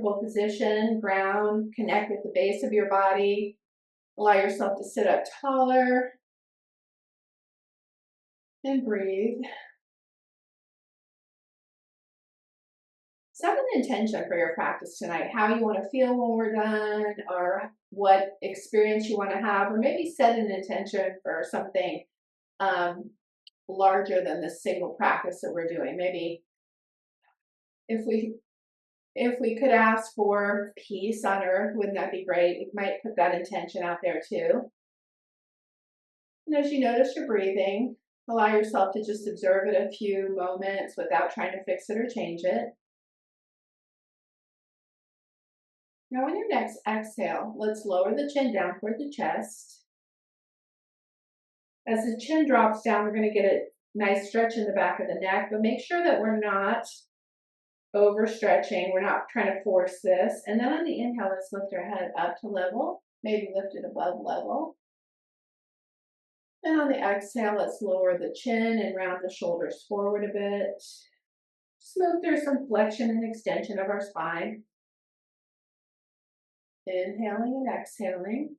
comfortable position, ground, connect with the base of your body. Allow yourself to sit up taller and breathe. Set an intention for your practice tonight, how you want to feel when we're done, or what experience you want to have, or maybe set an intention for something larger than the single practice that we're doing. Maybe if we could ask for peace on earth, wouldn't that be great? We might put that intention out there too. And as you notice your breathing, allow yourself to just observe it a few moments without trying to fix it or change it. Now on your next exhale, let's lower the chin down toward the chest. As the chin drops down, we're going to get a nice stretch in the back of the neck, but make sure that we're not overstretching. We're not trying to force this. And then on the inhale, let's lift our head up to level, maybe lift it above level. And on the exhale, let's lower the chin and round the shoulders forward a bit. Smooth through some flexion and extension of our spine. Inhaling and exhaling.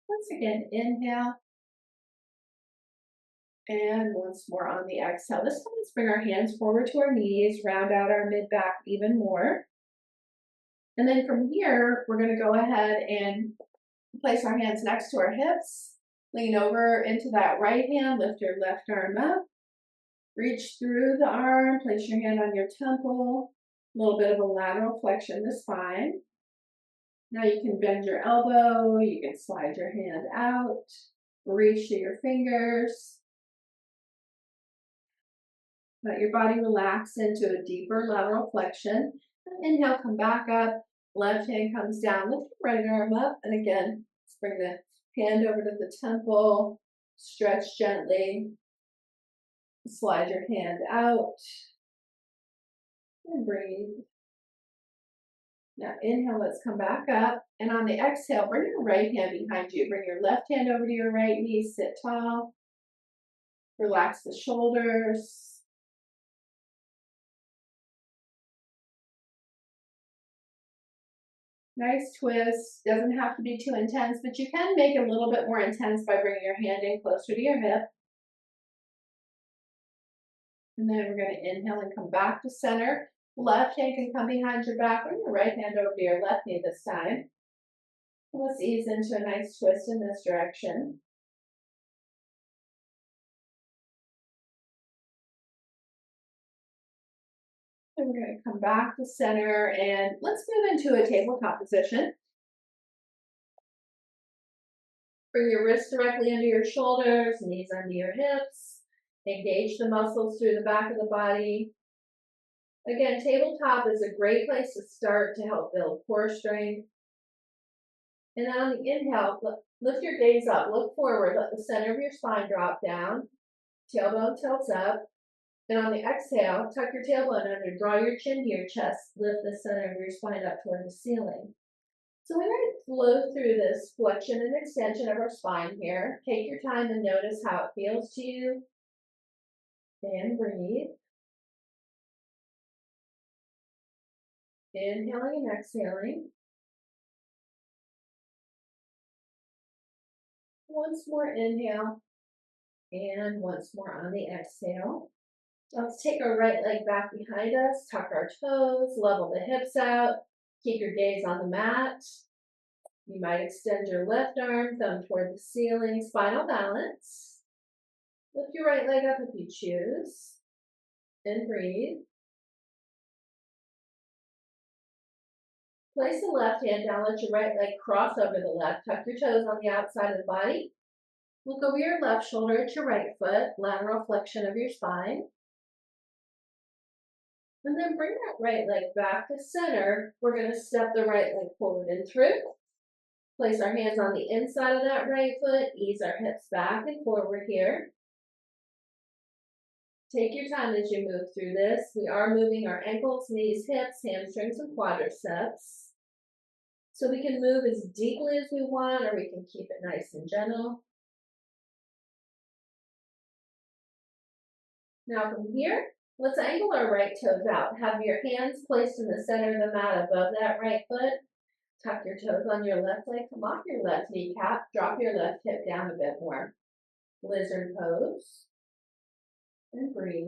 Once again, inhale. And once more on the exhale. This time, let's bring our hands forward to our knees, round out our mid-back even more. And then from here, we're going to go ahead and place our hands next to our hips. Lean over into that right hand, lift your left arm up. Reach through the arm, place your hand on your temple. A little bit of a lateral flexion in the spine. Now you can bend your elbow, you can slide your hand out, reach to your fingers. Let your body relax into a deeper lateral flexion. Inhale, come back up. Left hand comes down. Lift your right arm up. And again, let's bring the hand over to the temple. Stretch gently. Slide your hand out. And breathe. Now inhale, let's come back up. And on the exhale, bring your right hand behind you. Bring your left hand over to your right knee. Sit tall. Relax the shoulders. Nice twist. Doesn't have to be too intense, but you can make it a little bit more intense by bringing your hand in closer to your hip. And then we're going to inhale and come back to center. Left hand can come behind your back. Bring your right hand over to your left knee this time. Let's ease into a nice twist in this direction. And we're going to come back to center and let's move into a tabletop position. Bring your wrists directly under your shoulders, knees under your hips. Engage the muscles through the back of the body. Again, tabletop is a great place to start to help build core strength. And then on the inhale, lift your gaze up, look forward, let the center of your spine drop down. Tailbone tilts up. And on the exhale, tuck your tailbone under, draw your chin to your chest, lift the center of your spine up toward the ceiling. So we're going to flow through this flexion and extension of our spine here. Take your time and notice how it feels to you. And breathe. Inhaling and exhaling. Once more inhale. And once more on the exhale. Let's take our right leg back behind us, tuck our toes, level the hips out, keep your gaze on the mat. You might extend your left arm, thumb toward the ceiling, spinal balance. Lift your right leg up if you choose, and breathe. Place the left hand down, let your right leg cross over the left, tuck your toes on the outside of the body. Look over your left shoulder at your right foot, lateral flexion of your spine. And then bring that right leg back to center. We're going to step the right leg forward and through. Place our hands on the inside of that right foot. Ease our hips back and forward here. Take your time as you move through this. We are moving our ankles, knees, hips, hamstrings, and quadriceps. So we can move as deeply as we want, or we can keep it nice and gentle. Now from here, Let's angle our right toes out. Have your hands placed in the center of the mat above that right foot. Tuck your toes on your left leg. Come off your left kneecap. Drop your left hip down a bit more. Lizard pose. And breathe.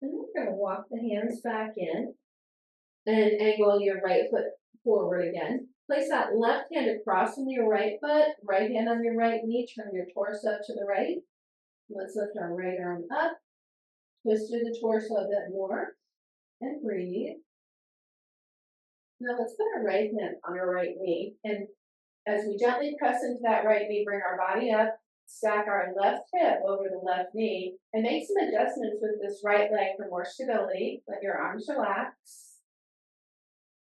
And then we're going to walk the hands back in and angle your right foot forward again. Place that left hand across from your right foot, right hand on your right knee, turn your torso to the right. Let's lift our right arm up, twist through the torso a bit more, and breathe. Now let's put our right hand on our right knee, and as we gently press into that right knee, bring our body up, stack our left hip over the left knee, and make some adjustments with this right leg for more stability. Let your arms relax.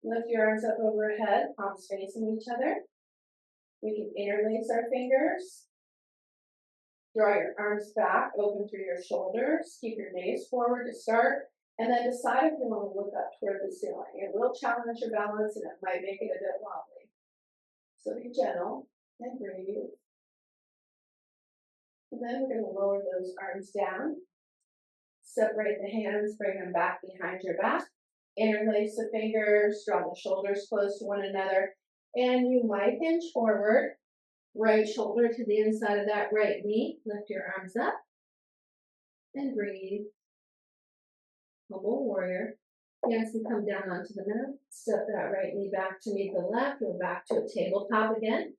Lift your arms up overhead, palms facing each other. We can interlace our fingers. Draw your arms back, open through your shoulders. Keep your gaze forward to start, and then decide if you want to look up toward the ceiling. It will challenge your balance, and it might make it a bit wobbly. So be gentle and breathe. And then we're going to lower those arms down. Separate the hands, bring them back behind your back. Interlace the fingers, draw the shoulders close to one another, and you might hinge forward. Right shoulder to the inside of that right knee. Lift your arms up and breathe. Humble warrior. Hands can come down onto the mat. Step that right knee back to meet the left or back to a tabletop again.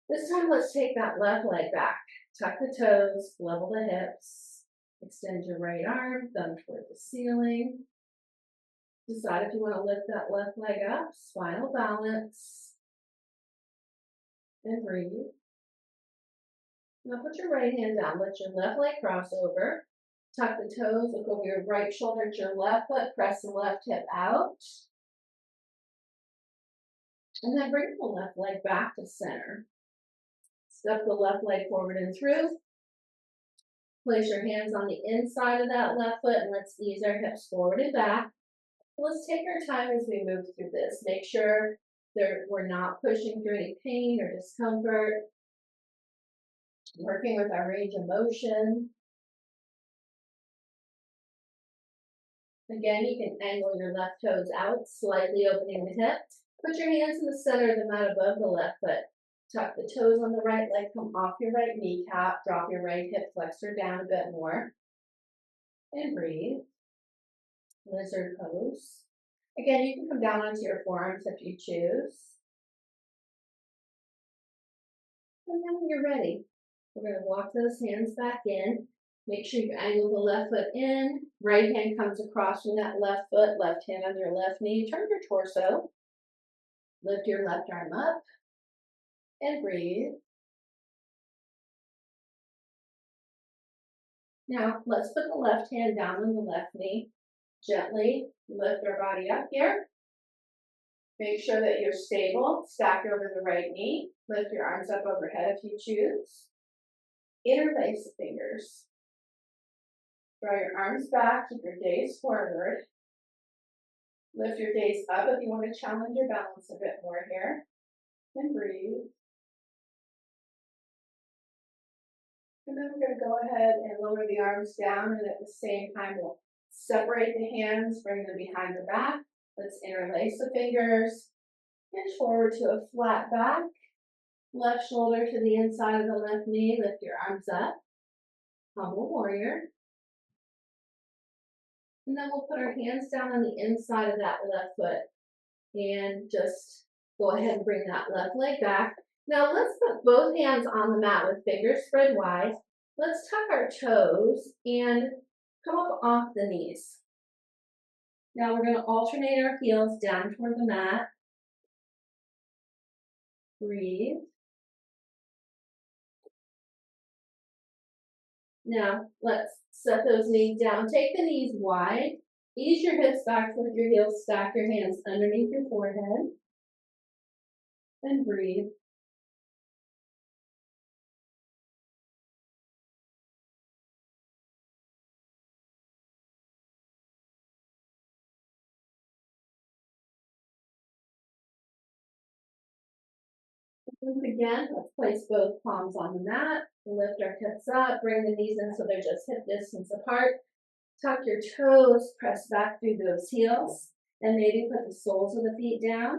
This time, let's take that left leg back. Tuck the toes, level the hips. Extend your right arm, thumb toward the ceiling. Decide if you want to lift that left leg up, spinal balance. And breathe. Now put your right hand down, let your left leg cross over. Tuck the toes, look over your right shoulder to your left foot, press the left hip out. And then bring the left leg back to center. Step the left leg forward and through. Place your hands on the inside of that left foot and let's ease our hips forward and back. Let's take our time as we move through this. Make sure that we're not pushing through any pain or discomfort. Working with our range of motion. Again, you can angle your left toes out, slightly opening the hip. Put your hands in the center of the mat above the left foot. Tuck the toes on the right leg, come off your right kneecap, drop your right hip flexor down a bit more. And breathe. Lizard pose. Again, you can come down onto your forearms if you choose. And then when you're ready, we're going to walk those hands back in. Make sure you angle the left foot in. Right hand comes across from that left foot, left hand on your left knee. Turn your torso. Lift your left arm up and breathe. Now, let's put the left hand down on the left knee. Gently lift our body up here. Make sure that you're stable. Stack over the right knee. Lift your arms up overhead if you choose. Interlace the fingers. Draw your arms back. Keep your gaze forward. Lift your gaze up if you want to challenge your balance a bit more here. And breathe. And then we're going to go ahead and lower the arms down, and at the same time we'll separate the hands, bring them behind the back. Let's interlace the fingers. Hinge forward to a flat back. Left shoulder to the inside of the left knee. Lift your arms up. Humble warrior. And then we'll put our hands down on the inside of that left foot. And just go ahead and bring that left leg back. Now let's put both hands on the mat with fingers spread wide. Let's tuck our toes and come up off the knees. Now we're going to alternate our heels down toward the mat. Breathe. Now let's set those knees down. Take the knees wide. Ease your hips back toward your heels. Stack your hands underneath your forehead. And breathe. Once again, let's place both palms on the mat, lift our hips up, bring the knees in so they're just hip distance apart. Tuck your toes, press back through those heels, and maybe put the soles of the feet down.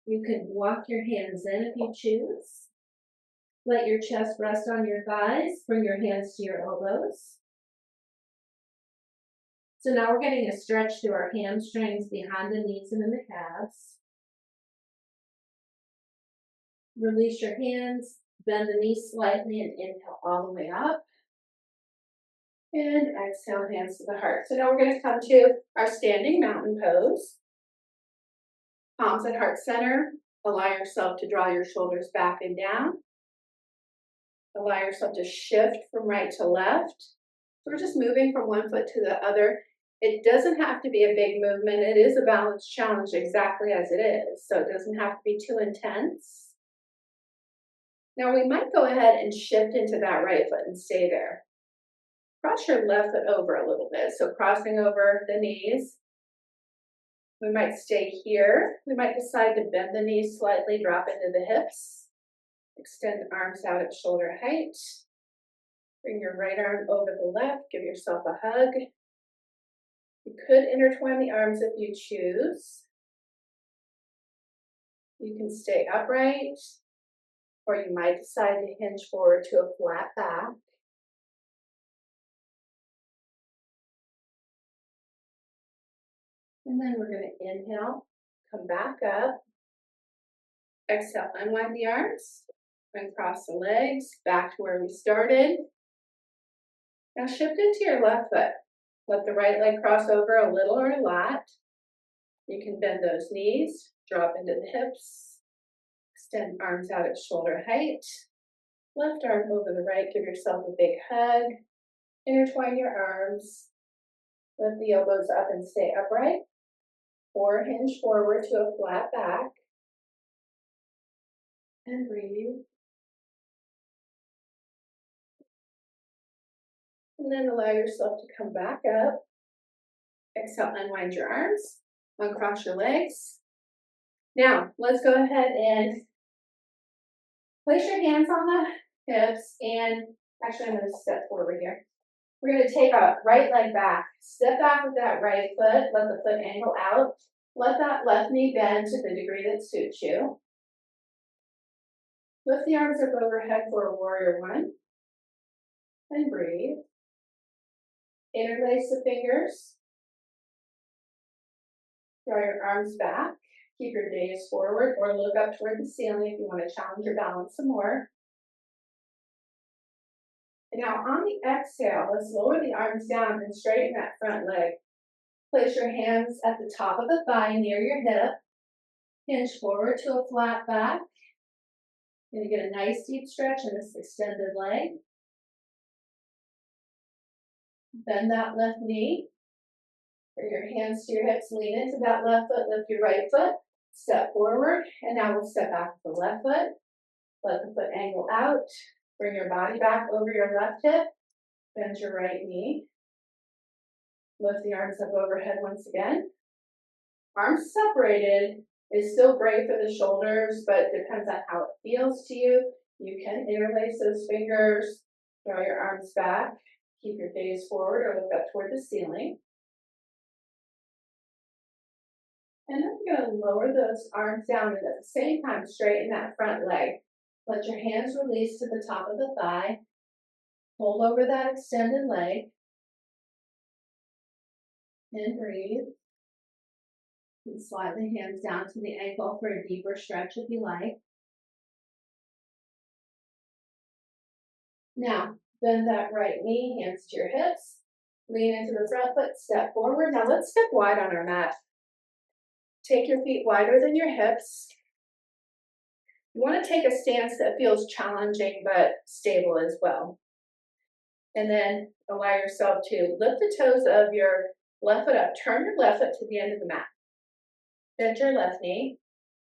You can walk your hands in if you choose. Let your chest rest on your thighs. Bring your hands to your elbows. So now we're getting a stretch through our hamstrings, behind the knees and in the calves. Release your hands, bend the knees slightly, and inhale all the way up. And exhale, hands to the heart. So now we're going to come to our standing mountain pose. Palms at heart center. Allow yourself to draw your shoulders back and down. Allow yourself to shift from right to left. So we're just moving from one foot to the other. It doesn't have to be a big movement. It is a balance challenge exactly as it is. So it doesn't have to be too intense. Now we might go ahead and shift into that right foot and stay there. Cross your left foot over a little bit. So crossing over the knees. We might stay here. We might decide to bend the knees slightly, drop into the hips. Extend the arms out at shoulder height. Bring your right arm over the left. Give yourself a hug. You could intertwine the arms if you choose. You can stay upright, or you might decide to hinge forward to a flat back. And then we're going to inhale, come back up. Exhale, unwind the arms, uncross the legs, back to where we started. Now shift into your left foot. Let the right leg cross over a little or a lot. You can bend those knees, drop into the hips, extend arms out at shoulder height. Left arm over the right, give yourself a big hug. Intertwine your arms. Lift the elbows up and stay upright. Or hinge forward to a flat back. And breathe. And then allow yourself to come back up. Exhale, unwind your arms, uncross your legs. Now, let's go ahead and place your hands on the hips, and actually I'm going to step forward here. We're going to take our right leg back. Step back with that right foot, let the foot angle out. Let that left knee bend to the degree that suits you. Lift the arms up overhead for a warrior one. And breathe. Interlace the fingers. Draw your arms back. Keep your gaze forward or look up toward the ceiling if you want to challenge your balance some more. And now on the exhale, let's lower the arms down and straighten that front leg. Place your hands at the top of the thigh near your hip. Hinge forward to a flat back. You're going to get a nice deep stretch in this extended leg. Bend that left knee. Bring your hands to your hips, lean into that left foot, lift your right foot, step forward, and now we'll step back with the left foot. Let the foot angle out. Bring your body back over your left hip. Bend your right knee. Lift the arms up overhead once again. Arms separated is still great for the shoulders, but it depends on how it feels to you. You can interlace those fingers, draw your arms back, keep your gaze forward or look up toward the ceiling. And then you're going to lower those arms down and at the same time straighten that front leg. Let your hands release to the top of the thigh. Hold over that extended leg. And breathe. And slide the hands down to the ankle for a deeper stretch if you like. Now, bend that right knee, hands to your hips. Lean into the front foot, step forward. Now let's step wide on our mat. Take your feet wider than your hips. You want to take a stance that feels challenging but stable as well. And then allow yourself to lift the toes of your left foot up. Turn your left foot to the end of the mat. Bend your left knee.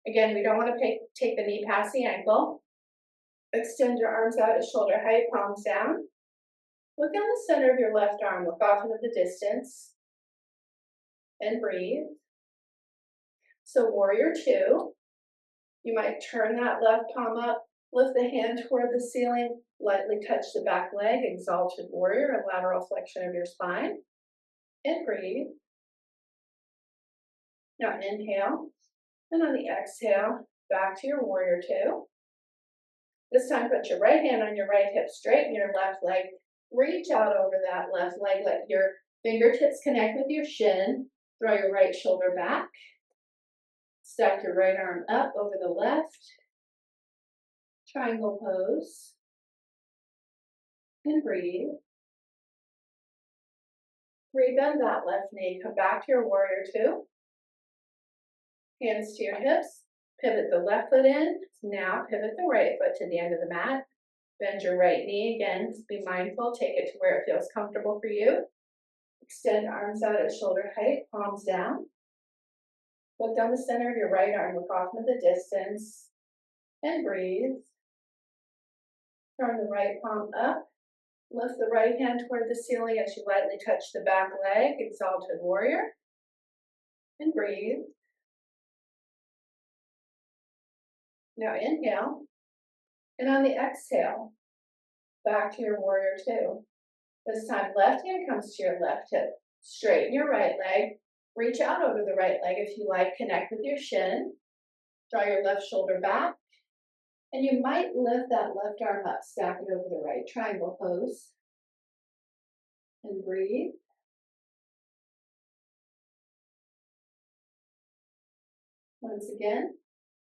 Again, we don't want to take the knee past the ankle. Extend your arms out at shoulder height, palms down. Look down the center of your left arm. Look off into the distance. And breathe. So warrior two. You might turn that left palm up, lift the hand toward the ceiling, lightly touch the back leg, exalted warrior, a lateral flexion of your spine, and breathe. Now inhale, and on the exhale, back to your warrior two. This time put your right hand on your right hip, straighten your left leg, reach out over that left leg, let your fingertips connect with your shin, throw your right shoulder back, stack your right arm up over the left, triangle pose, and breathe. Rebend that left knee, come back to your warrior two. Hands to your hips, pivot the left foot in. Now pivot the right foot to the end of the mat. Bend your right knee again. Be mindful, take it to where it feels comfortable for you. Extend arms out at shoulder height, palms down. Look down the center of your right arm, look off into the distance, and breathe. Turn the right palm up. Lift the right hand toward the ceiling as you lightly touch the back leg, exalted warrior, and breathe. Now inhale, and on the exhale, back to your warrior two. This time, left hand comes to your left hip. Straighten your right leg. Reach out over the right leg if you like. Connect with your shin. Draw your left shoulder back. And you might lift that left arm up, stack it over the right, triangle pose. And breathe. Once again,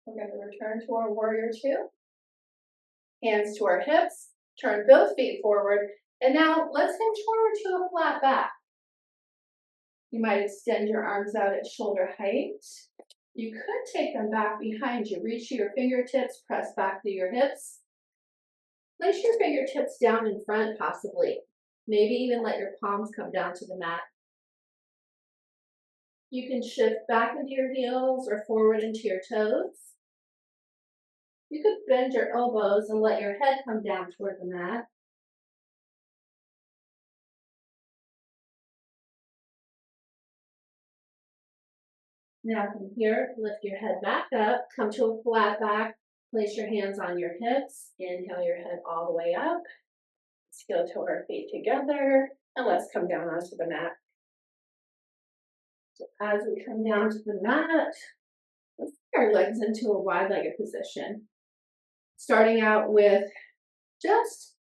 we're going to return to our warrior two. Hands to our hips. Turn both feet forward. And now let's hinge forward to a flat back. You might extend your arms out at shoulder height. You could take them back behind you. Reach to your fingertips, press back to your hips. Place your fingertips down in front, possibly. Maybe even let your palms come down to the mat. You can shift back into your heels or forward into your toes. You could bend your elbows and let your head come down toward the mat. Now from here, lift your head back up, come to a flat back, place your hands on your hips, inhale your head all the way up. Let's heel toe our feet together, and let's come down onto the mat. So as we come down to the mat, let's bring our legs into a wide-legged position. Starting out with just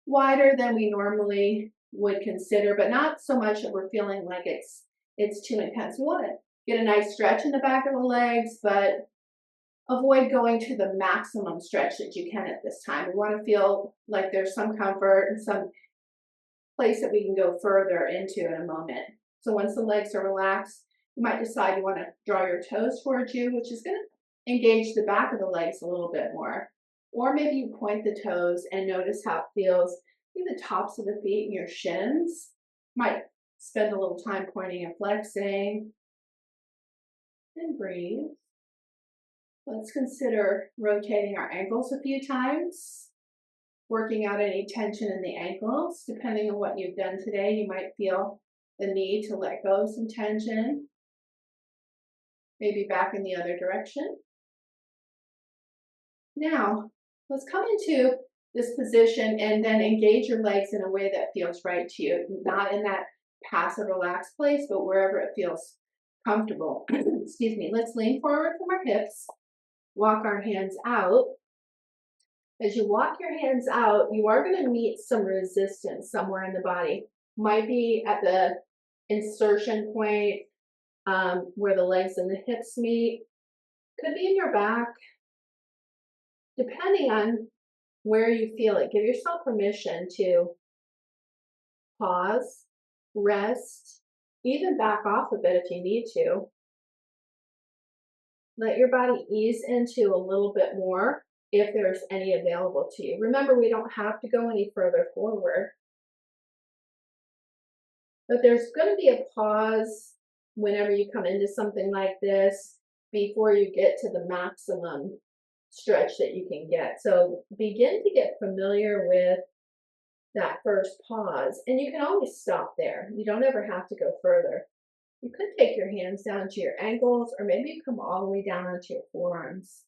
wider than we normally would consider, but not so much that we're feeling like it's too intense. We want to get a nice stretch in the back of the legs, but avoid going to the maximum stretch that you can at this time. We want to feel like there's some comfort and some place that we can go further into in a moment. So once the legs are relaxed, you might decide you want to draw your toes towards you, which is going to engage the back of the legs a little bit more. Or maybe you point the toes and notice how it feels. Maybe the tops of the feet and your shins. Might spend a little time pointing and flexing. And breathe. Let's consider rotating our ankles a few times, working out any tension in the ankles. Depending on what you've done today, you might feel the need to let go of some tension. Maybe back in the other direction. Now, let's come into this position and then engage your legs in a way that feels right to you. Not in that passive, relaxed place, but wherever it feels comfortable. Excuse me. Let's lean forward from our hips. Walk our hands out. As you walk your hands out, you are going to meet some resistance somewhere in the body. Might be at the insertion point where the legs and the hips meet. Could be in your back. Depending on where you feel it, give yourself permission to pause, rest, even back off a bit if you need to. Let your body ease into a little bit more if there's any available to you. Remember, we don't have to go any further forward. But there's going to be a pause whenever you come into something like this before you get to the maximum stretch that you can get. So begin to get familiar with that first pause, and you can always stop there. You don't ever have to go further. You could take your hands down to your ankles, or maybe you come all the way down onto your forearms.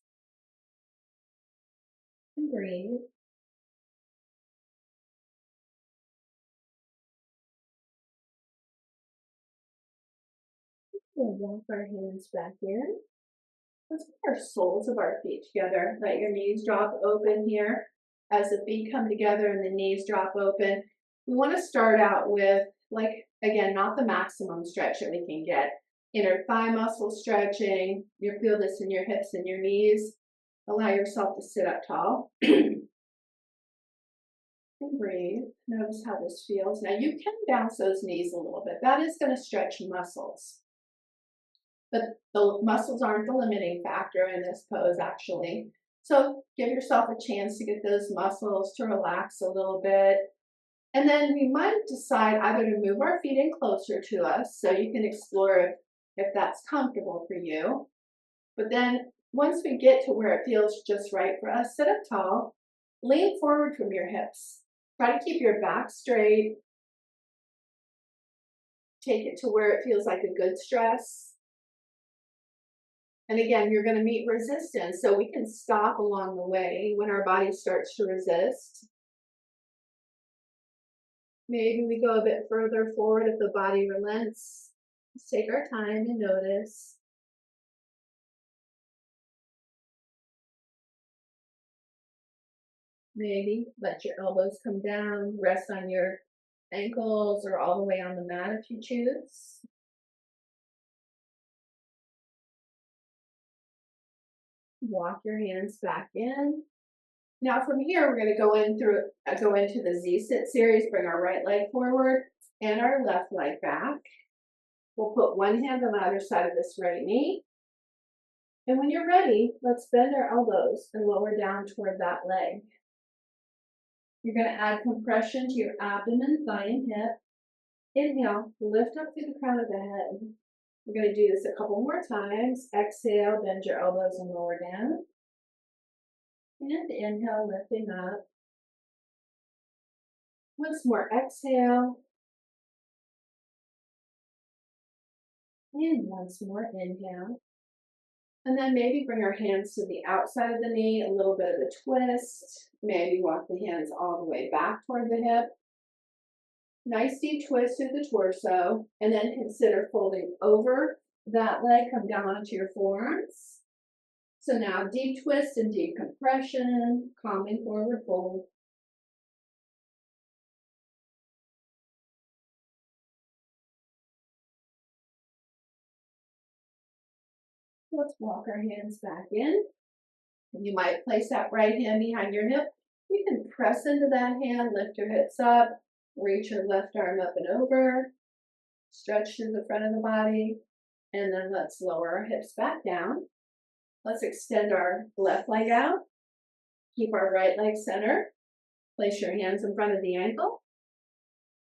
And breathe. We'll walk our hands back in. Let's put our soles of our feet together. Let your knees drop open here. As the feet come together and the knees drop open, we want to start out with, like, again, not the maximum stretch that we can get. Inner thigh muscle stretching. You'll feel this in your hips and your knees. Allow yourself to sit up tall. And breathe. Notice how this feels. Now you can bounce those knees a little bit. That is going to stretch muscles. But the muscles aren't the limiting factor in this pose, actually. So give yourself a chance to get those muscles to relax a little bit. And then we might decide either to move our feet in closer to us, so you can explore if that's comfortable for you. But then once we get to where it feels just right for us, sit up tall, lean forward from your hips. Try to keep your back straight. Take it to where it feels like a good stress. And again, you're going to meet resistance, so we can stop along the way when our body starts to resist. Maybe we go a bit further forward if the body relents. Let's take our time and notice. Maybe let your elbows come down, rest on your ankles or all the way on the mat if you choose. Walk your hands back in. Now from here, we're going to go into the Z-sit series. Bring our right leg forward and our left leg back. We'll put one hand on the other side of this right knee. And when you're ready, let's bend our elbows and lower down toward that leg. You're going to add compression to your abdomen, thigh, and hip. Inhale, lift up through the crown of the head. We're going to do this a couple more times. Exhale, bend your elbows and lower down. And inhale, lifting up. Once more, exhale. And once more, inhale. And then maybe bring our hands to the outside of the knee, a little bit of a twist. Maybe walk the hands all the way back toward the hip. Nice deep twist through the torso. And then consider folding over that leg, come down onto your forearms. So now deep twist and deep compression, calming forward fold. Let's walk our hands back in. You might place that right hand behind your hip. You can press into that hand, lift your hips up, reach your left arm up and over, stretch through the front of the body, and then let's lower our hips back down. Let's extend our left leg out. Keep our right leg center. Place your hands in front of the ankle.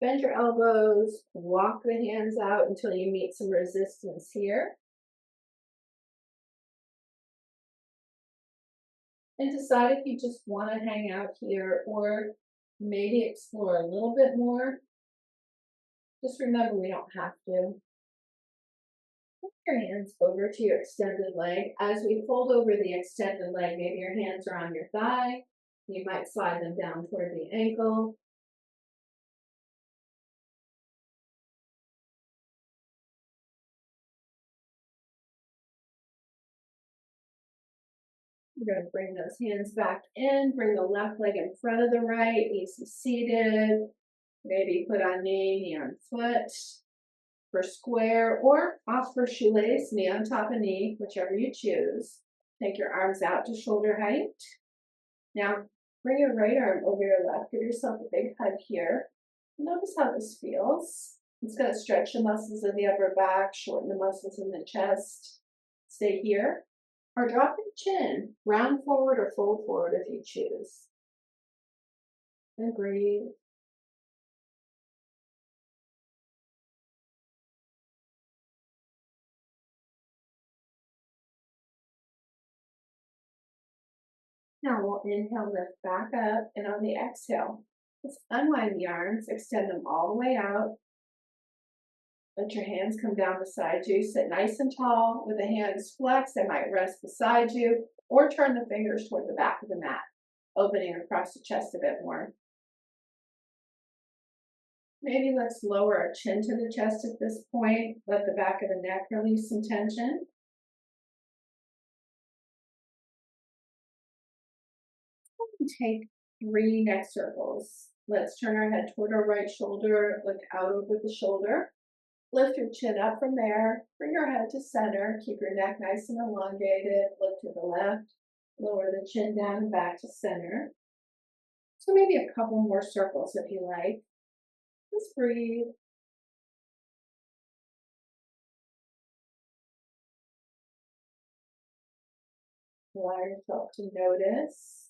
Bend your elbows, walk the hands out until you meet some resistance here. And decide if you just want to hang out here or maybe explore a little bit more. Just remember, we don't have to. Put your hands over to your extended leg. As we fold over the extended leg, maybe your hands are on your thigh. You might slide them down toward the ankle. We're going to bring those hands back in. Bring the left leg in front of the right, easy seated. Maybe put on knee on foot for square, or off for shoelace, knee on top of knee, whichever you choose. Take your arms out to shoulder height. Now, bring your right arm over your left. Give yourself a big hug here. Notice how this feels. It's going to stretch the muscles of the upper back, shorten the muscles in the chest. Stay here. Or drop your chin, round forward or fold forward if you choose. And breathe. Now we'll inhale, lift back up, and on the exhale, let's unwind the arms, extend them all the way out. Let your hands come down beside you. Sit nice and tall with the hands flexed. They might rest beside you, or turn the fingers toward the back of the mat. opening across the chest a bit more. Maybe let's lower our chin to the chest at this point. Let the back of the neck release some tension. Take 3 neck circles. Let's turn our head toward our right shoulder, look out over the shoulder. Lift your chin up from there, bring your head to center, keep your neck nice and elongated, look to the left, lower the chin down and back to center. So maybe a couple more circles if you like. Just breathe. Allow yourself to notice.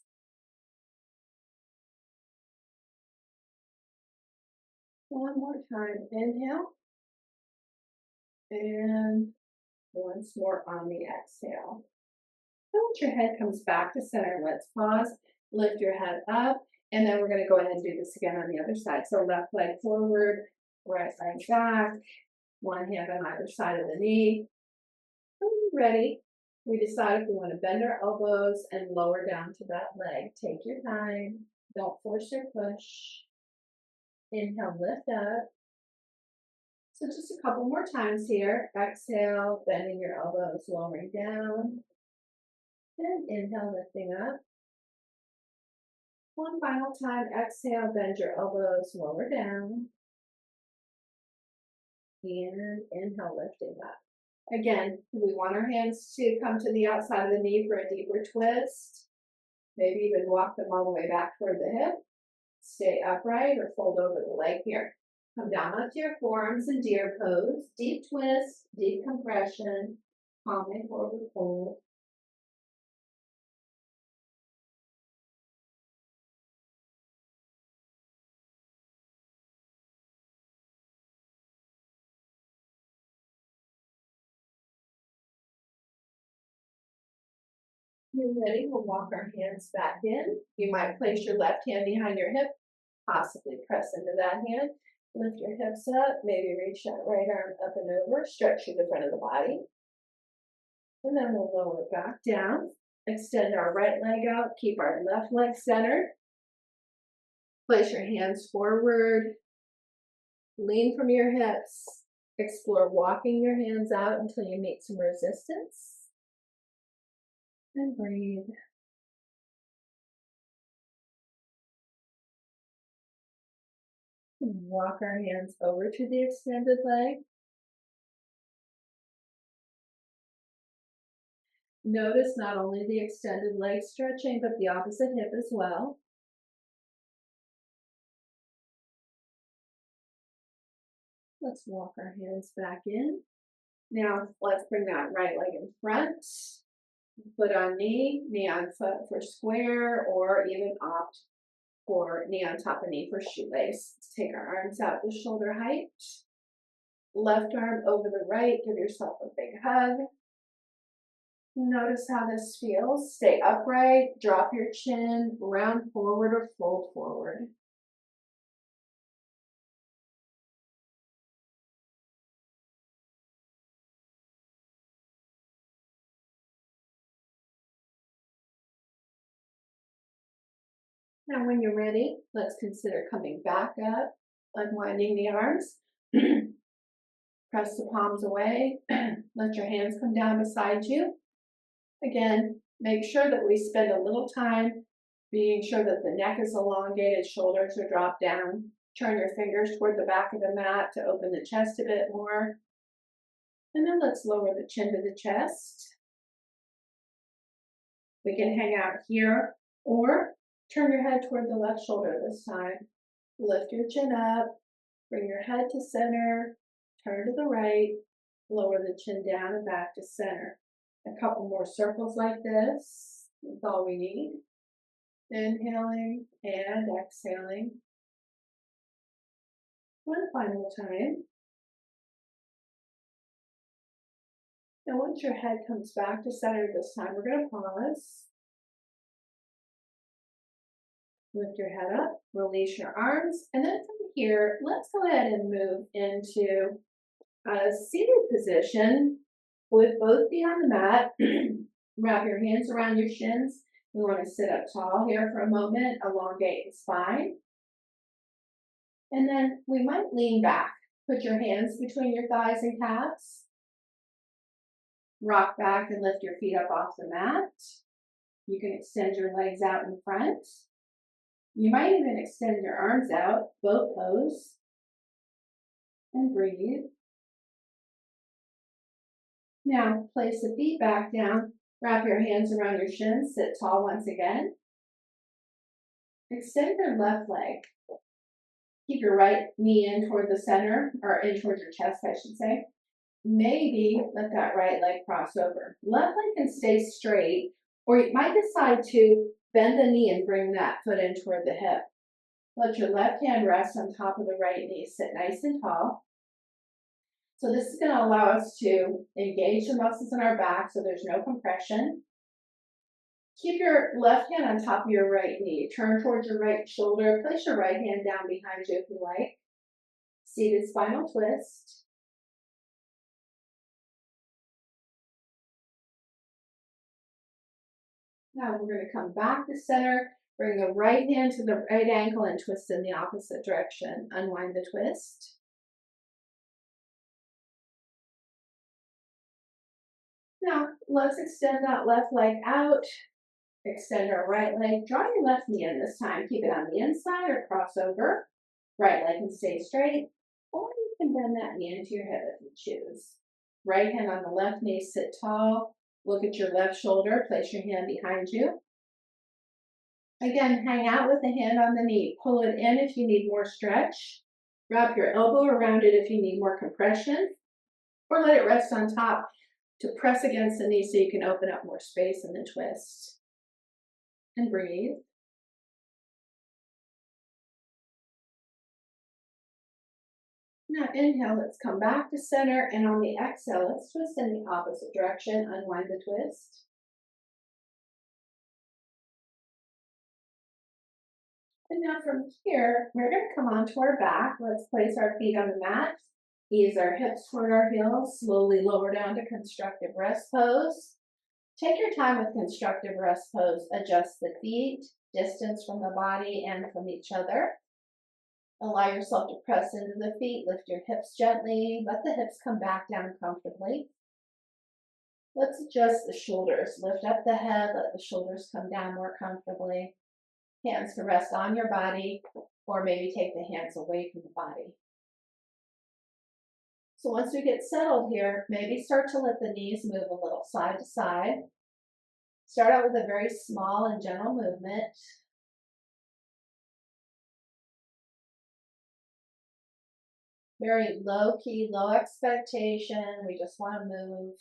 One more time, inhale. And once more on the exhale. Once your head comes back to center, let's pause, lift your head up, and then we're going to go ahead and do this again on the other side. So left leg forward, right leg back, one hand on either side of the knee. Ready? We decide if we want to bend our elbows and lower down to that leg. Take your time. Don't force or push. Inhale, lift up. So just a couple more times here. Exhale, bending your elbows, lowering down. And inhale, lifting up. One final time. Exhale, bend your elbows, lower down. And inhale, lifting up. Again, we want our hands to come to the outside of the knee for a deeper twist. Maybe even walk them all the way back toward the hip. Stay upright or fold over the leg here. Come down onto your forearms in deer pose. Deep twist, deep compression, palming forward fold. When you're ready, we'll walk our hands back in. You might place your left hand behind your hip, possibly press into that hand. Lift your hips up, maybe reach that right arm up and over, stretch through the front of the body. And then we'll lower it back down. Extend our right leg out, keep our left leg centered. Place your hands forward. Lean from your hips. Explore walking your hands out until you meet some resistance. And breathe. And walk our hands over to the extended leg. Notice not only the extended leg stretching, but the opposite hip as well. Let's walk our hands back in. Now, let's bring that right leg in front. Foot on knee on foot for square, or even opt for knee on top of knee for shoelace. Let's take our arms out to shoulder height. Left arm over the right. Give yourself a big hug. Notice how this feels. Stay upright. Drop your chin. Round forward or fold forward. Now, when you're ready, let's consider coming back up, unwinding the arms. Press the palms away. Let your hands come down beside you. Again, make sure that we spend a little time being sure that the neck is elongated, shoulders are dropped down. Turn your fingers toward the back of the mat to open the chest a bit more. And then let's lower the chin to the chest. We can hang out here, or turn your head toward the left shoulder this time. Lift your chin up, bring your head to center, turn to the right, lower the chin down and back to center. A couple more circles like this. That's all we need. Inhaling and exhaling. One final time. Now, once your head comes back to center this time, we're going to pause. Lift your head up, release your arms, and then from here, let's go ahead and move into a seated position with both feet on the mat. Wrap your hands around your shins. We want to sit up tall here for a moment, elongate the spine. And then we might lean back. Put your hands between your thighs and calves. Rock back and lift your feet up off the mat. You can extend your legs out in front. You might even extend your arms out, boat pose. And breathe. Now place the feet back down. Wrap your hands around your shins. Sit tall once again. Extend your left leg. Keep your right knee in toward the center, or in towards your chest, I should say. Maybe let that right leg cross over. Left leg can stay straight, or you might decide to bend the knee and bring that foot in toward the hip. Let your left hand rest on top of the right knee. Sit nice and tall. So this is going to allow us to engage the muscles in our back so there's no compression. Keep your left hand on top of your right knee. Turn towards your right shoulder. Place your right hand down behind you if you like. Seated spinal twist. Now we're going to come back to center. Bring the right hand to the right ankle and twist in the opposite direction. Unwind the twist. Now let's extend that left leg out. Extend our right leg. Draw your left knee in this time. Keep it on the inside or cross over. Right leg can stay straight, or you can bend that knee into your hip if you choose. Right hand on the left knee, sit tall. Look at your left shoulder. Place your hand behind you. Again, hang out with the hand on the knee. Pull it in if you need more stretch. Wrap your elbow around it if you need more compression, or let it rest on top to press against the knee so you can open up more space in the twist. And breathe. Now inhale, let's come back to center, and on the exhale, let's twist in the opposite direction. Unwind the twist. And now from here, we're going to come onto our back. Let's place our feet on the mat. Ease our hips toward our heels. Slowly lower down to constructive rest pose. Take your time with constructive rest pose. Adjust the feet, distance from the body and from each other. Allow yourself to press into the feet. Lift your hips gently. Let the hips come back down comfortably. Let's adjust the shoulders. Lift up the head. Let the shoulders come down more comfortably. Hands can rest on your body, or maybe take the hands away from the body. So once we get settled here, maybe start to let the knees move a little side to side. Start out with a very small and gentle movement. Very low key, low expectation. We just want to move.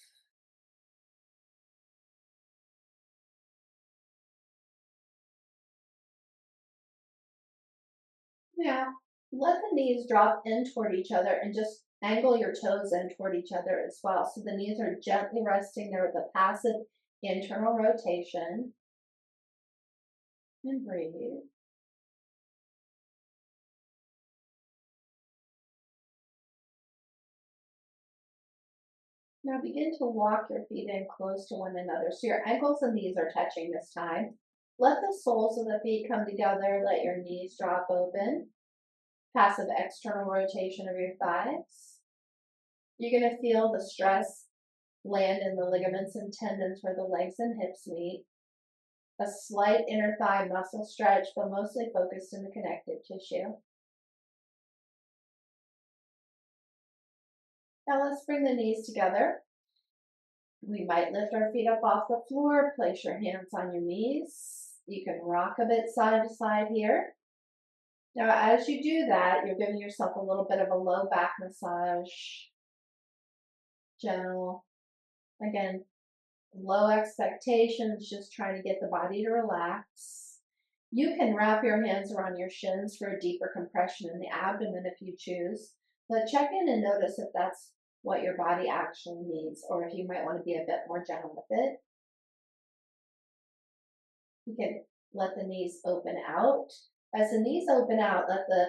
Now, let the knees drop in toward each other and just angle your toes in toward each other as well. So the knees are gently resting there with a passive internal rotation. And breathe. Now begin to walk your feet in close to one another. So your ankles and knees are touching this time. Let the soles of the feet come together. Let your knees drop open. Passive external rotation of your thighs. You're going to feel the stress land in the ligaments and tendons where the legs and hips meet. A slight inner thigh muscle stretch, but mostly focused in the connective tissue. Now let's bring the knees together. We might lift our feet up off the floor. Place your hands on your knees. You can rock a bit side to side here. Now, as you do that, you're giving yourself a little bit of a low back massage. Gentle. Again, low expectations, just trying to get the body to relax. You can wrap your hands around your shins for a deeper compression in the abdomen if you choose. But check in and notice if that's what your body actually needs, or if you might want to be a bit more gentle with it. You can let the knees open out. As the knees open out, let the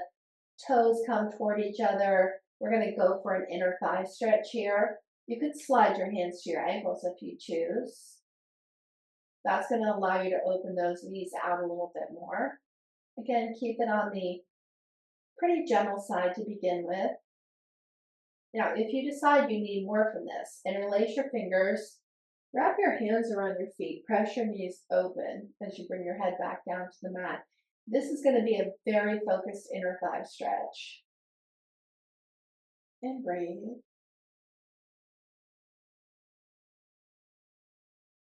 toes come toward each other. We're going to go for an inner thigh stretch here. You could slide your hands to your ankles if you choose. That's going to allow you to open those knees out a little bit more. Again, keep it on the pretty gentle side to begin with. Now, if you decide you need more from this, interlace your fingers, wrap your hands around your feet, press your knees open as you bring your head back down to the mat. This is going to be a very focused inner thigh stretch. And breathe.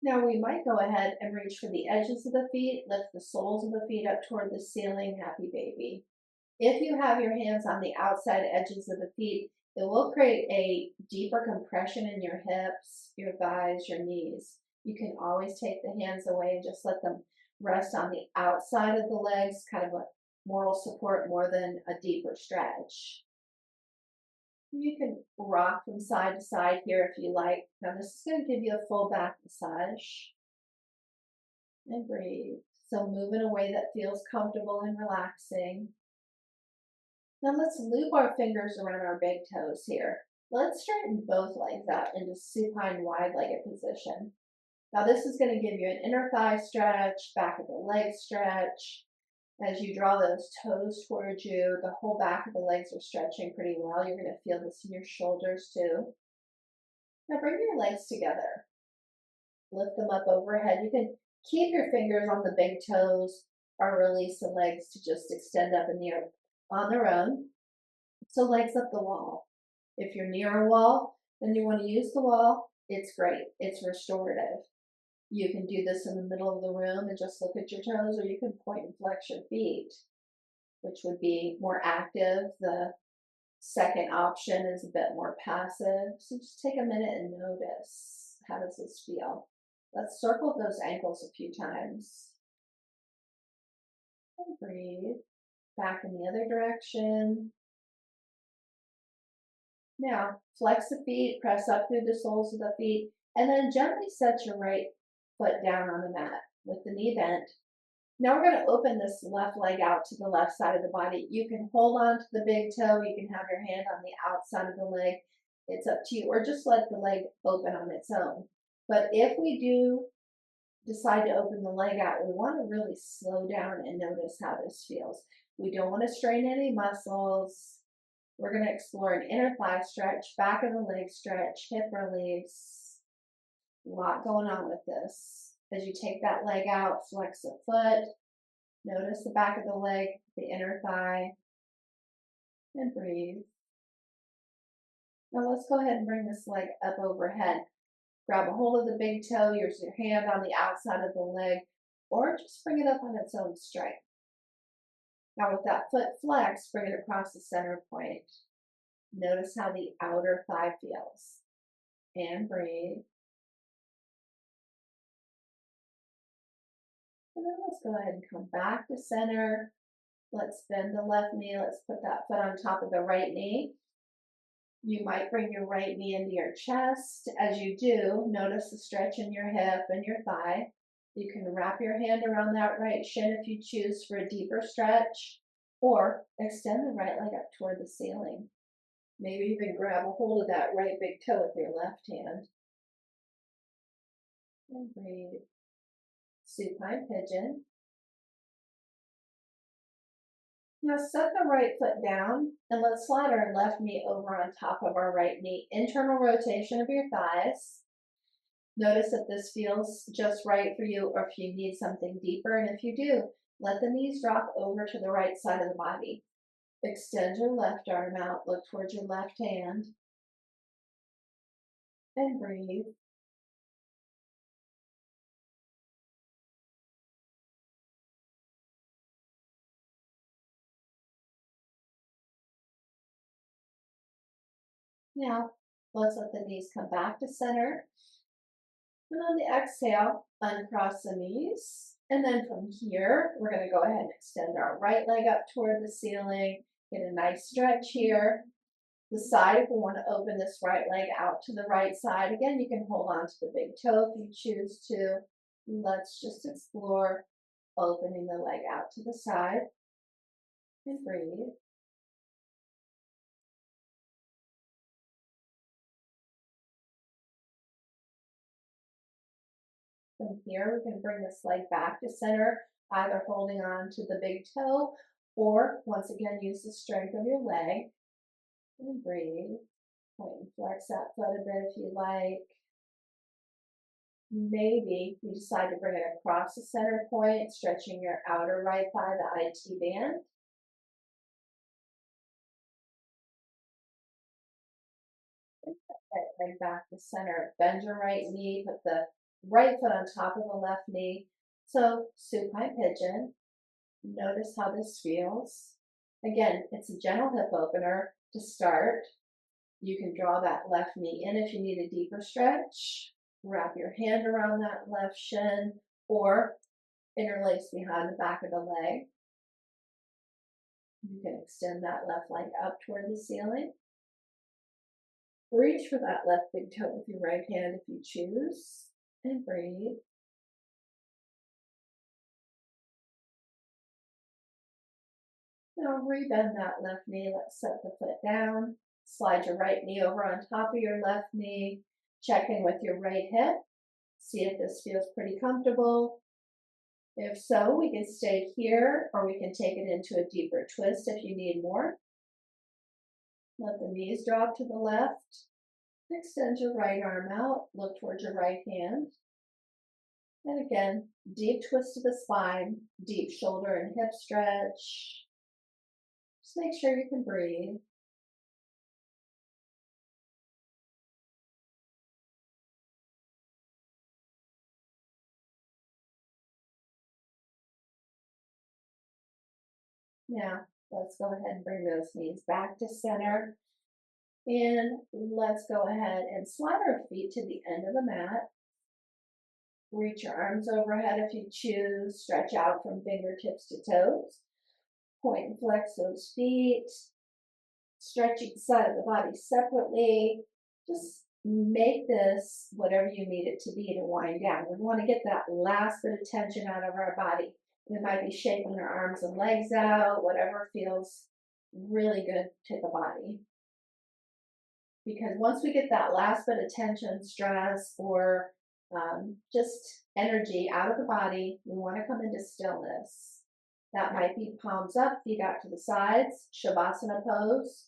Now we might go ahead and reach for the edges of the feet, lift the soles of the feet up toward the ceiling, happy baby. If you have your hands on the outside edges of the feet, it will create a deeper compression in your hips, your thighs, your knees. You can always take the hands away and just let them rest on the outside of the legs, kind of a moral support more than a deeper stretch. You can rock from side to side here if you like. Now this is going to give you a full back massage. And breathe. So move in a way that feels comfortable and relaxing. Now let's loop our fingers around our big toes here. Let's straighten both legs out into supine wide-legged position. Now this is going to give you an inner thigh stretch, back of the leg stretch. As you draw those toes towards you, the whole back of the legs are stretching pretty well. You're going to feel this in your shoulders too. Now bring your legs together. Lift them up overhead. You can keep your fingers on the big toes or release the legs to just extend up in the air on their own. So legs up the wall. If you're near a wall and you want to use the wall, it's great. It's restorative. You can do this in the middle of the room and just look at your toes, or you can point and flex your feet, which would be more active. The second option is a bit more passive. So just take a minute and notice. How does this feel? Let's circle those ankles a few times. And breathe. Back in the other direction. Now, flex the feet, press up through the soles of the feet, and then gently set your right foot down on the mat with the knee bent. Now we're going to open this left leg out to the left side of the body. You can hold on to the big toe. You can have your hand on the outside of the leg. It's up to you, or just let the leg open on its own. But if we do decide to open the leg out, we want to really slow down and notice how this feels. We don't want to strain any muscles. We're going to explore an inner thigh stretch, back of the leg stretch, hip release. A lot going on with this. As you take that leg out, flex the foot. Notice the back of the leg, the inner thigh, and breathe. Now let's go ahead and bring this leg up overhead. Grab a hold of the big toe, use your hand on the outside of the leg, or just bring it up on its own strength. Now with that foot flex, bring it across the center point. Notice how the outer thigh feels. And breathe. And then let's go ahead and come back to center. Let's bend the left knee. Let's put that foot on top of the right knee. You might bring your right knee into your chest. As you do, notice the stretch in your hip and your thigh. You can wrap your hand around that right shin if you choose for a deeper stretch, or extend the right leg up toward the ceiling. Maybe even grab a hold of that right big toe with your left hand. And breathe. Supine pigeon. Now set the right foot down and let's slide our left knee over on top of our right knee. Internal rotation of your thighs. Notice if this feels just right for you or if you need something deeper. And if you do, let the knees drop over to the right side of the body. Extend your left arm out, look towards your left hand, and breathe. Now, let's let the knees come back to center. And on the exhale, uncross the knees. And then from here, we're going to go ahead and extend our right leg up toward the ceiling. Get a nice stretch here. Decide if we want to open this right leg out to the right side. Again, you can hold on to the big toe if you choose to. Let's just explore opening the leg out to the side. And breathe. From here, we can bring this leg back to center, either holding on to the big toe or once again use the strength of your leg. And breathe. Point and flex that foot a bit if you like. Maybe you decide to bring it across the center point, stretching your outer right thigh, the IT band. Leg back to center. Bend your right knee, put the right foot on top of the left knee. So supine pigeon. Notice how this feels. Again, it's a gentle hip opener to start. You can draw that left knee in if you need a deeper stretch. Wrap your hand around that left shin or interlace behind the back of the leg. You can extend that left leg up toward the ceiling. Reach for that left big toe with your right hand if you choose, and breathe. Now rebend that left knee. Let's set the foot down. Slide your right knee over on top of your left knee. Check in with your right hip. See if this feels pretty comfortable. If so, we can stay here or we can take it into a deeper twist if you need more. Let the knees drop to the left. Extend your right arm out. Look towards your right hand. And again, deep twist of the spine, deep shoulder and hip stretch. Just make sure you can breathe. Now, let's go ahead and bring those knees back to center. And let's go ahead and slide our feet to the end of the mat. Reach your arms overhead if you choose. Stretch out from fingertips to toes. Point and flex those feet. Stretch each side of the body separately. Just make this whatever you need it to be to wind down. We want to get that last bit of tension out of our body. We might be shaking our arms and legs out, whatever feels really good to the body. Because once we get that last bit of tension, stress, or just energy out of the body, we want to come into stillness. That might be palms up, feet out to the sides, Shavasana pose,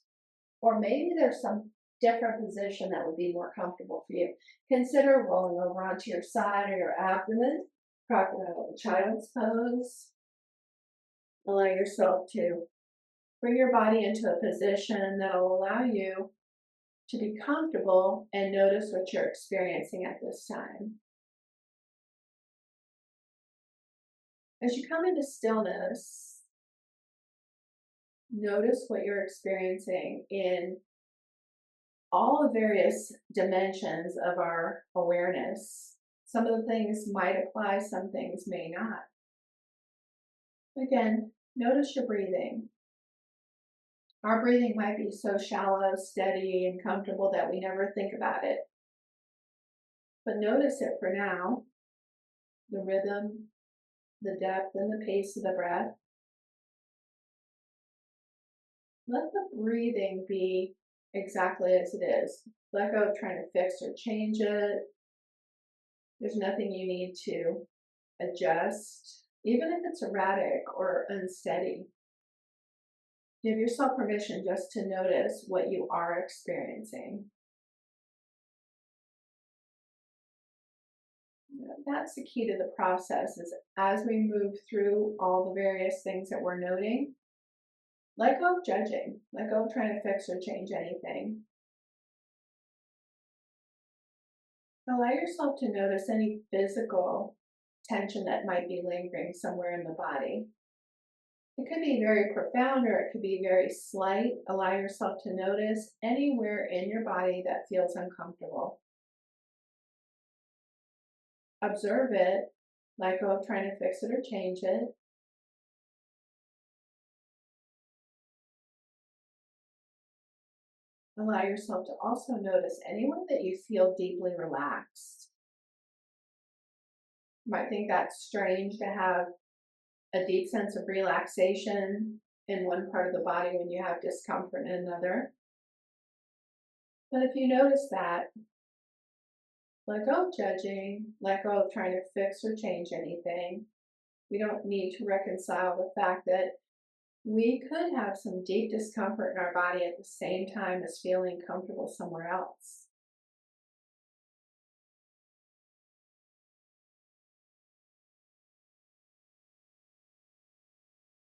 or maybe there's some different position that would be more comfortable for you. Consider rolling over onto your side or your abdomen, crocodile child's pose. Allow yourself to bring your body into a position that will allow you to be comfortable and notice what you're experiencing at this time. As you come into stillness, notice what you're experiencing in all the various dimensions of our awareness. Some of the things might apply, some things may not. Again, notice your breathing. Our breathing might be so shallow, steady, and comfortable that we never think about it. But notice it for now, the rhythm, the depth, and the pace of the breath. Let the breathing be exactly as it is. Let go of trying to fix or change it. There's nothing you need to adjust, even if it's erratic or unsteady. Give yourself permission just to notice what you are experiencing. That's the key to the process, is as we move through all the various things that we're noting, let go of judging, let go of trying to fix or change anything. Allow yourself to notice any physical tension that might be lingering somewhere in the body. It could be very profound or it could be very slight. Allow yourself to notice anywhere in your body that feels uncomfortable. Observe it, let go of trying to fix it or change it. Allow yourself to also notice anywhere that you feel deeply relaxed. You might think that's strange to have a deep sense of relaxation in one part of the body when you have discomfort in another. But if you notice that, Let go of judging, let go of trying to fix or change anything. We don't need to reconcile the fact that we could have some deep discomfort in our body at the same time as feeling comfortable somewhere else.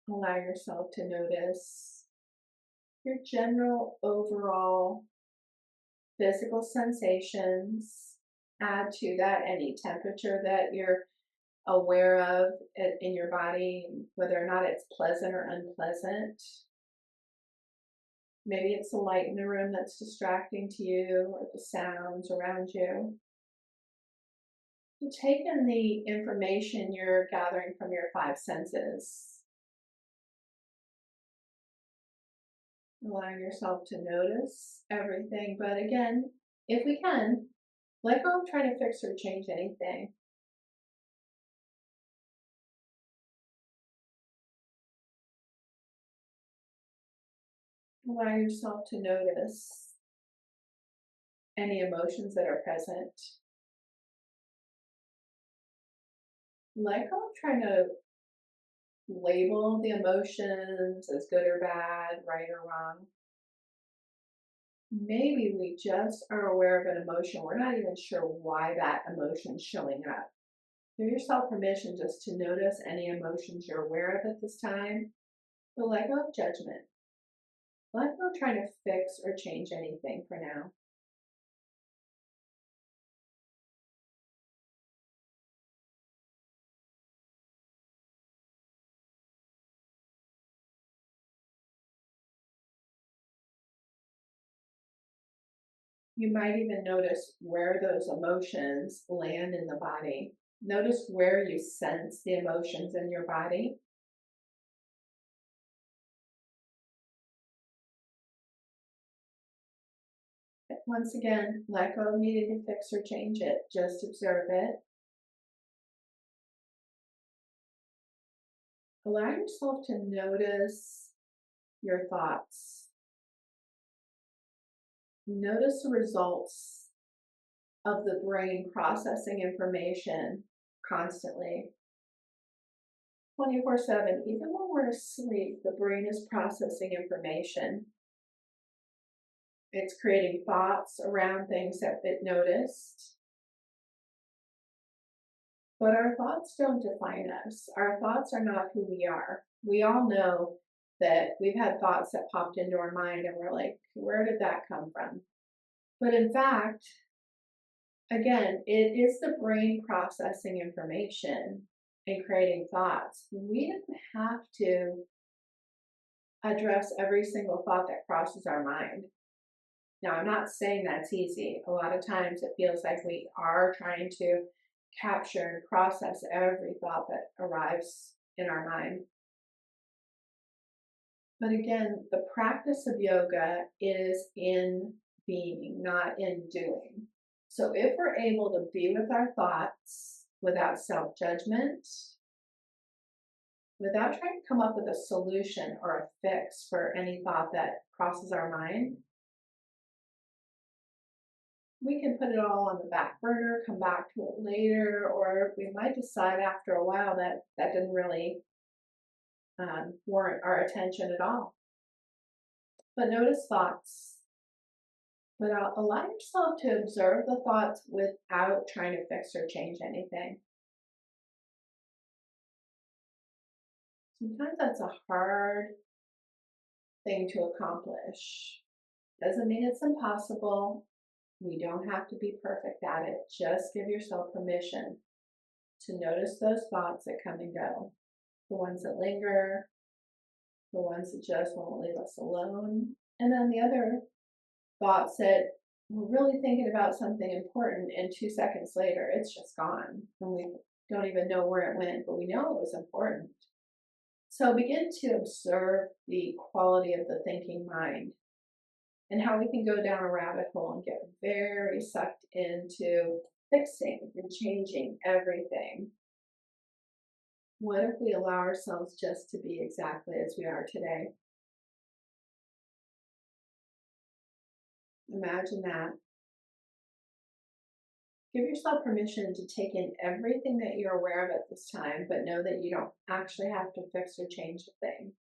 Allow yourself to notice your general overall physical sensations. Add to that any temperature that you're aware of in your body, whether or not it's pleasant or unpleasant. Maybe it's the light in the room that's distracting to you or the sounds around you. Take in the information you're gathering from your five senses. Allowing yourself to notice everything, but again, if we can, let go of trying to fix or change anything. Allow yourself to notice any emotions that are present. Let go of trying to label the emotions as good or bad, right or wrong. Maybe we just are aware of an emotion. We're not even sure why that emotion's showing up. Give yourself permission just to notice any emotions you're aware of at this time, but let go of judgment. Let go of trying to fix or change anything for now. You might even notice where those emotions land in the body. Notice where you sense the emotions in your body. Once again, let go of needing to fix or change it. Just observe it. Allow yourself to notice your thoughts. Notice the results of the brain processing information constantly. 24/7, even when we're asleep, the brain is processing information. It's creating thoughts around things that it noticed. But our thoughts don't define us. Our thoughts are not who we are. We all know that we've had thoughts that popped into our mind and we're like, where did that come from? But in fact, again, it is the brain processing information and creating thoughts. We don't have to address every single thought that crosses our mind. Now, I'm not saying that's easy. A lot of times it feels like we are trying to capture and process every thought that arrives in our mind. But again, the practice of yoga is in being, not in doing. So if we're able to be with our thoughts without self-judgment, without trying to come up with a solution or a fix for any thought that crosses our mind, we can put it all on the back burner, come back to it later, or we might decide after a while that that didn't really warrant our attention at all. But notice thoughts. But allow yourself to observe the thoughts without trying to fix or change anything. Sometimes that's a hard thing to accomplish. Doesn't mean it's impossible. We don't have to be perfect at it. Just give yourself permission to notice those thoughts that come and go. The ones that linger, the ones that just won't leave us alone. And then the other thoughts that we're really thinking about something important and 2 seconds later, it's just gone. And we don't even know where it went, but we know it was important. So begin to observe the quality of the thinking mind and how we can go down a rabbit hole and get very sucked into fixing and changing everything. What if we allow ourselves just to be exactly as we are today? Imagine that. Give yourself permission to take in everything that you're aware of at this time, but know that you don't actually have to fix or change a thing.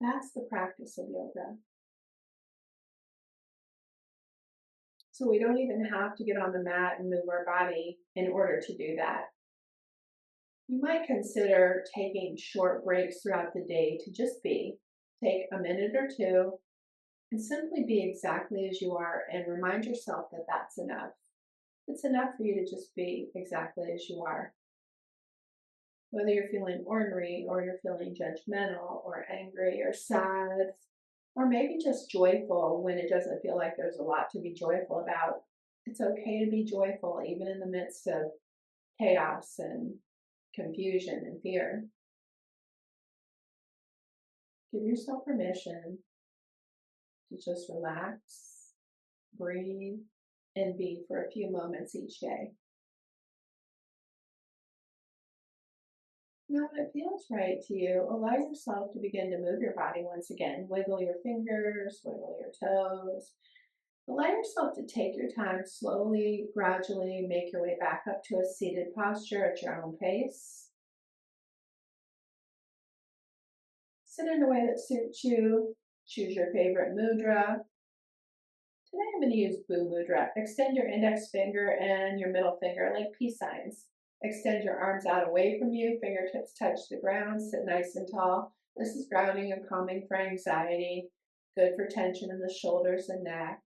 That's the practice of yoga. So we don't even have to get on the mat and move our body in order to do that. You might consider taking short breaks throughout the day to just be. Take a minute or two and simply be exactly as you are and remind yourself that that's enough. It's enough for you to just be exactly as you are. Whether you're feeling ornery or you're feeling judgmental or angry or sad, or maybe just joyful when it doesn't feel like there's a lot to be joyful about. It's okay to be joyful even in the midst of chaos and confusion and fear. Give yourself permission to just relax, breathe, and be for a few moments each day. Now, when it feels right to you, allow yourself to begin to move your body once again. Wiggle your fingers, wiggle your toes. Allow yourself to take your time slowly, gradually make your way back up to a seated posture at your own pace. Sit in a way that suits you. Choose your favorite mudra. Today I'm going to use Boo Mudra. Extend your index finger and your middle finger like peace signs. Extend your arms out away from you, fingertips touch the ground, sit nice and tall. This is grounding and calming for anxiety, good for tension in the shoulders and neck.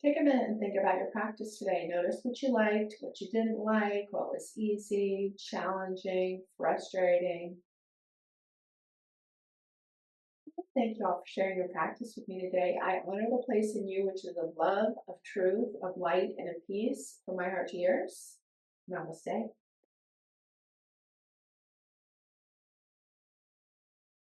Take a minute and think about your practice today. Notice what you liked, what you didn't like, what was easy, challenging, frustrating. Thank you all for sharing your practice with me today. I honor the place in you, which is of love, of truth, of light, and of peace from my heart to yours. Namaste.